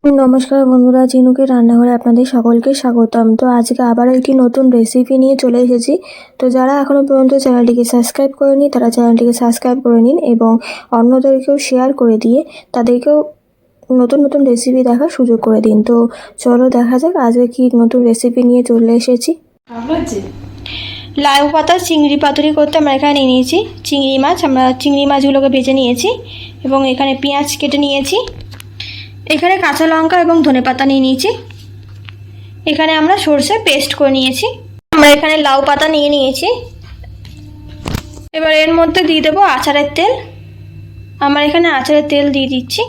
নমস্কার বন্ধুরা, ঝিনুকের রান্নাঘরে আপনাদের সকলকে স্বাগতম। তো আজকে আবারও একটি নতুন রেসিপি নিয়ে চলে এসেছি। তো যারা এখনও পর্যন্ত চ্যানেলটিকে সাবস্ক্রাইব করেনি তারা চ্যানেলটিকে সাবস্ক্রাইব করে নিন এবং অন্যদেরকেও শেয়ার করে দিয়ে তাদেরকেও নতুন নতুন রেসিপি দেখার সুযোগ করে দিন। তো চলো দেখা যাক আজকে কি নতুন রেসিপি নিয়ে চলে এসেছি। লাউ পাতা চিংড়ি পাতুরি করতে আমরা এখানে নিয়ে নিয়েছি চিংড়ি মাছ। আমরা চিংড়ি মাছগুলোকে ভেজে নিয়েছি এবং এখানে পেঁয়াজ কেটে নিয়েছি। এখানে কাঁচা লঙ্কা এবং ধনেপাতা নিয়ে নিয়েছি। এখানে আমরা সরষে পেস্ট করে নিয়েছি। আমরা এখানে লাউ পাতা নিয়ে নিয়েছি। এবার এর মধ্যে দিয়ে দেবো আচারের তেল। আমরা এখানে আচারের তেল দিয়ে দিচ্ছি।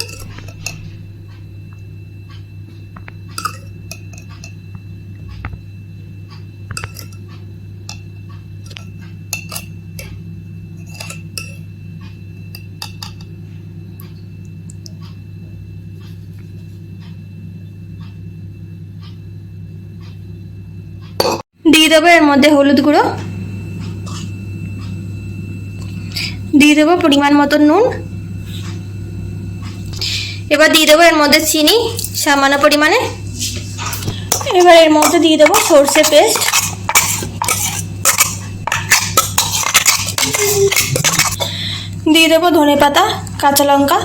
দিয়ে দেবো এর মধ্যে হলুদ গুঁড়ো, দিয়ে দেবো পরিমাণ মতো নুন। এবার দিয়ে দেবো এর মধ্যে চিনি সামান্য পরিমাণে। এবার এর মধ্যে দিয়ে দেবো সরষে পেস্ট, দিয়ে দেবো ধনেপাতা কাঁচা লঙ্কা।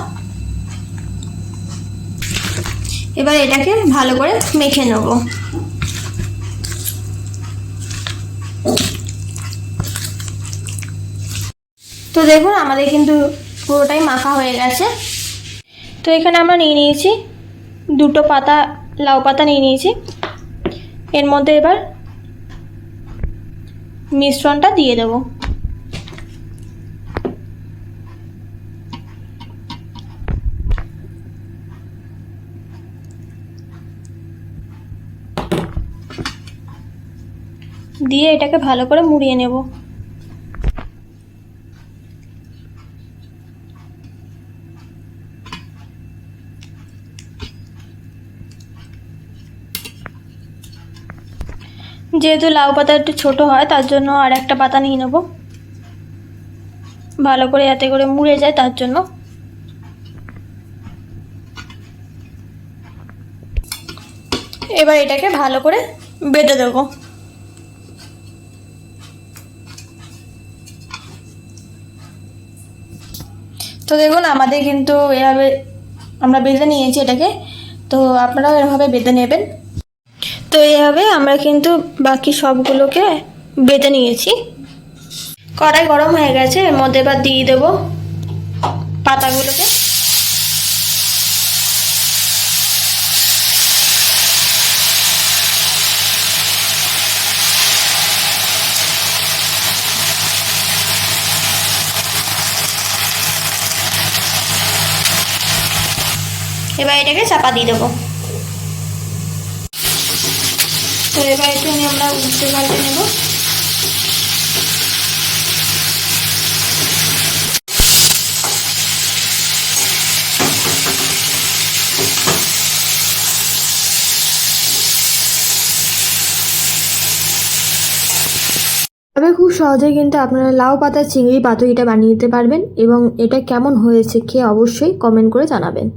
এবার এটাকে ভালো করে মেখে নেব। তো দেখুন আমাদের কিন্তু পুরোটাই মাখা হয়ে গেছে। তো এখানে আমরা নিয়ে নিয়েছি দুটো পাতা লাউ পাতা নিয়ে নিয়েছি। এর মধ্যে এবার মিশ্রণটা দিয়ে দেব। দিয়ে এটাকে ভালো করে মুড়িয়ে নেব। যেহেতু লাউ পাতা একটু ছোটো হয় তার জন্য আর একটা পাতা নিয়ে নেব, ভালো করে যাতে করে মুড়ে যায় তার জন্য। এবার এটাকে ভালো করে বেঁধে দেবো। তো দেখুন আমাদের কিন্তু এভাবে আমরা বেঁধে নিয়েছি এটাকে। তো আপনারাও এভাবে বেঁধে নেবেন। তো এইভাবে আমরা কিন্তু বাকি সবগুলোকে বেঁধে নিয়েছি। কড়াই গরম হয়ে গেছে, এর মধ্যে এবার দিয়ে দেবো পাতাগুলোকে। এবার এটাকে চাপা দিয়ে দেবো। তো এবার একটু আমরা উল্টে পাল্টে নেব। তবে খুব সহজেই কিন্তু আপনারা লাউ পাতার চিংড়ি পাতুরিটা বানিয়ে নিতে পারবেন এবং এটা কেমন হয়েছে খেয়ে অবশ্যই কমেন্ট করে জানাবেন।